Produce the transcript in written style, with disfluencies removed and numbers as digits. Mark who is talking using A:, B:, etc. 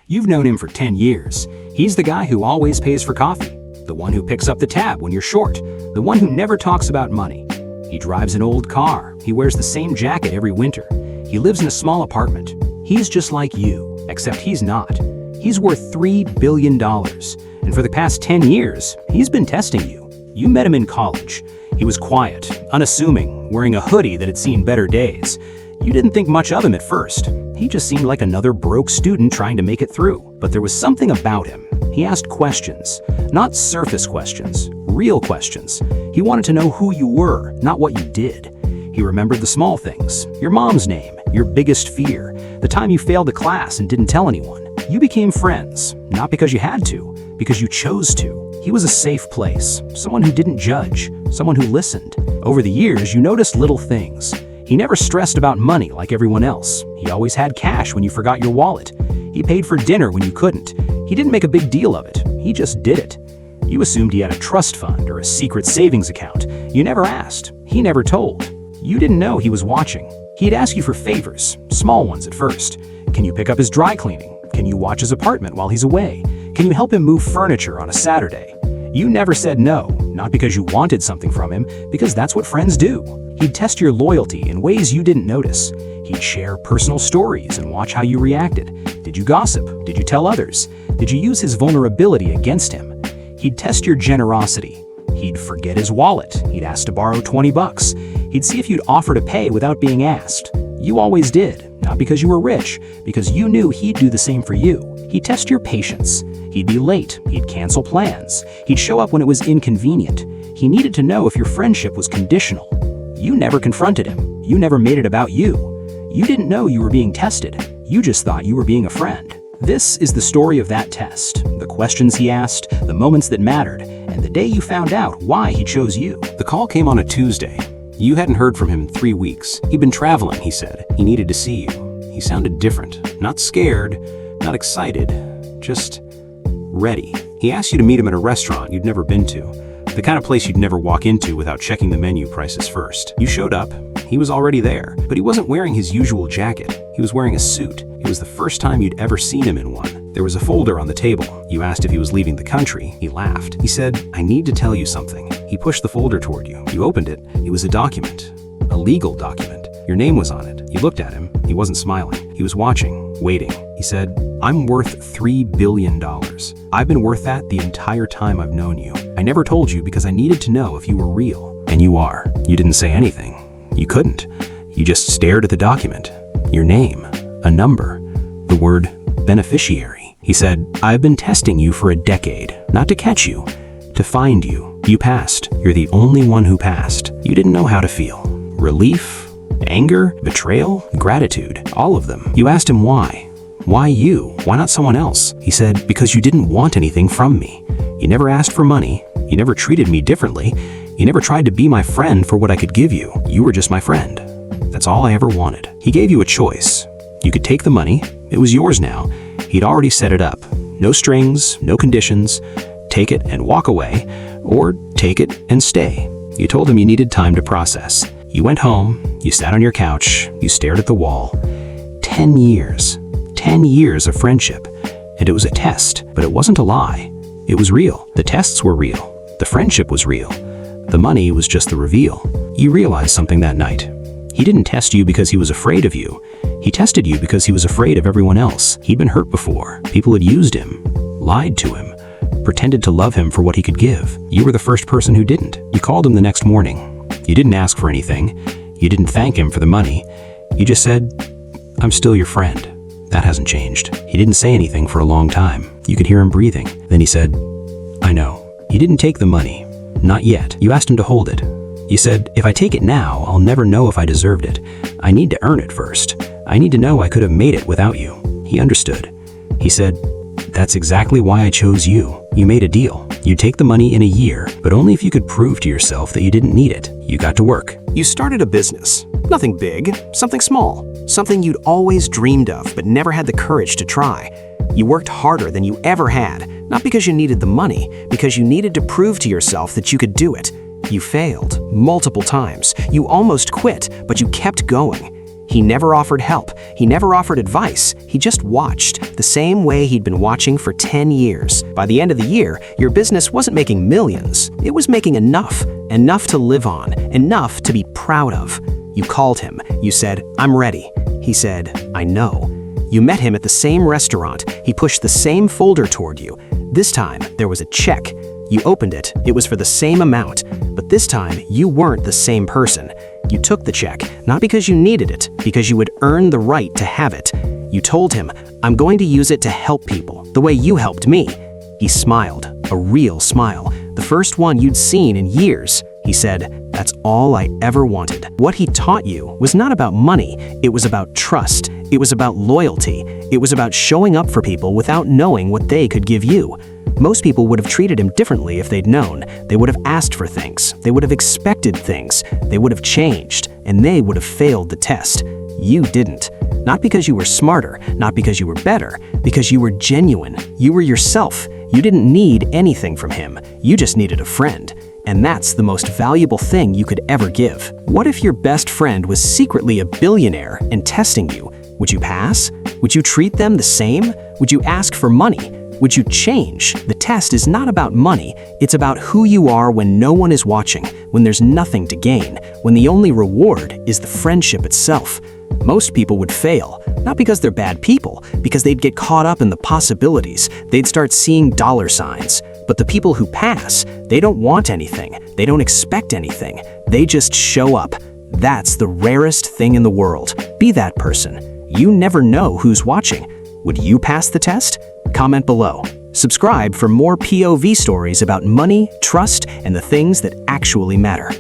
A: You've known him for 10 years. He's the guy who always pays for coffee, the one who picks up the tab when you're short, the one who never talks about money. He drives an old car. He wears the same jacket every winter. He lives in a small apartment. He's just like you, except he's not. He's worth $3 billion. And for the past 10 years, he's been testing you. You met him in college. He was quiet, unassuming, wearing a hoodie that had seen better days. You didn't think much of him at first. He just seemed like another broke student trying to make it through. But there was something about him. He asked questions, not surface questions, real questions. He wanted to know who you were, not what you did. He remembered the small things, your mom's name, your biggest fear, the time you failed a class and didn't tell anyone. You became friends, not because you had to, because you chose to. He was a safe place, someone who didn't judge, someone who listened. Over the years, you noticed little things. He never stressed about money like everyone else. He always had cash when you forgot your wallet. He paid for dinner when you couldn't. He didn't make a big deal of it. He just did it. You assumed he had a trust fund or a secret savings account. You never asked. He never told. You didn't know he was watching. He'd ask you for favors, small ones at first. Can you pick up his dry cleaning? Can you watch his apartment while he's away? Can you help him move furniture on a Saturday? You never said no, not because you wanted something from him, because that's what friends do. He'd test your loyalty in ways you didn't notice. He'd share personal stories and watch how you reacted. Did you gossip? Did you tell others? Did you use his vulnerability against him? He'd test your generosity. He'd forget his wallet. He'd ask to borrow $20. He'd see if you'd offer to pay without being asked. You always did, not because you were rich, because you knew he'd do the same for you. He'd test your patience. He'd be late. He'd cancel plans. He'd show up when it was inconvenient. He needed to know if your friendship was conditional. You never confronted him. You never made it about you. You didn't know you were being tested. You just thought you were being a friend. This is the story of that test, the questions he asked, the moments that mattered, and the day you found out why he chose you.
B: The call came on a Tuesday. You hadn't heard from him in 3 weeks. He'd been traveling, he said. He needed to see you. He sounded different. Not scared, not excited, just ready. He asked you to meet him at a restaurant you'd never been to. The kind of place you'd never walk into without checking the menu prices first. You showed up. He was already there, but he wasn't wearing his usual jacket. He was wearing a suit. It was the first time you'd ever seen him in one. There was a folder on the table. You asked if he was leaving the country. He laughed. He said, "I need to tell you something." He pushed the folder toward you. You opened it. It was a document. A legal document. Your name was on it. You looked at him. He wasn't smiling. He was watching, waiting. He said, "I'm worth $3 billion. I've been worth that the entire time I've known you. I never told you because I needed to know if you were real. And you are." You didn't say anything. You couldn't. You just stared at the document. Your name, a number, the word beneficiary. He said, "I've been testing you for a decade, not to catch you, to find you. You passed. You're the only one who passed." You didn't know how to feel. Relief, anger, betrayal, gratitude, all of them. You asked him why. Why you? Why not someone else? He said, "Because you didn't want anything from me. You never asked for money. You never treated me differently. You never tried to be my friend for what I could give you. You were just my friend. That's all I ever wanted." He gave you a choice. You could take the money. It was yours now. He'd already set it up. No strings, no conditions. Take it and walk away, or take it and stay. You told him you needed time to process. You went home. You sat on your couch. You stared at the wall. 10 years. 10 years of friendship. And it was a test, but it wasn't a lie. It was real. The tests were real. The friendship was real. The money was just the reveal. You realized something that night. He didn't test you because he was afraid of you. He tested you because he was afraid of everyone else. He'd been hurt before. People had used him, lied to him, pretended to love him for what he could give. You were the first person who didn't. You called him the next morning. You didn't ask for anything. You didn't thank him for the money. You just said, "I'm still your friend." That hasn't changed. He didn't say anything for a long time. You could hear him breathing. Then he said, "I know." You didn't take the money. Not yet. You asked him to hold it. You said, "If I take it now, I'll never know if I deserved it. I need to earn it first. I need to know I could have made it without you." He understood. He said, "That's exactly why I chose you. You made a deal. You'd take the money in a year, but only if you could prove to yourself that you didn't need it." You got to work.
C: You started a business. Nothing big, something small. Something you'd always dreamed of, but never had the courage to try. You worked harder than you ever had, not because you needed the money, because you needed to prove to yourself that you could do it. You failed multiple times. You almost quit, but you kept going. He never offered help. He never offered advice. He just watched, the same way he'd been watching for 10 years. By the end of the year, your business wasn't making millions. It was making enough. Enough to live on. Enough to be proud of. You called him. You said, "I'm ready." He said, "I know." You met him at the same restaurant. He pushed the same folder toward you. This time, there was a check. You opened it. It was for the same amount. But this time, you weren't the same person. You took the check, not because you needed it, because you would earn the right to have it. You told him, "I'm going to use it to help people, the way you helped me." He smiled, a real smile, the first one you'd seen in years. He said, "That's all I ever wanted." What he taught you was not about money. It was about trust. It was about loyalty. It was about showing up for people without knowing what they could give you. Most people would have treated him differently if they'd known. They would have asked for things. They would have expected things. They would have changed, and they would have failed the test. You didn't. Not because you were smarter, not because you were better, because you were genuine. You were yourself. You didn't need anything from him. You just needed a friend. And that's the most valuable thing you could ever give. What if your best friend was secretly a billionaire and testing you? Would you pass? Would you treat them the same? Would you ask for money? Would you change? The test is not about money. It's about who you are when no one is watching, when there's nothing to gain, when the only reward is the friendship itself. Most people would fail, not because they're bad people, because they'd get caught up in the possibilities. They'd start seeing dollar signs. But the people who pass, they don't want anything. They don't expect anything. They just show up. That's the rarest thing in the world. Be that person. You never know who's watching. Would you pass the test? Comment below. Subscribe for more POV stories about money, trust, and the things that actually matter.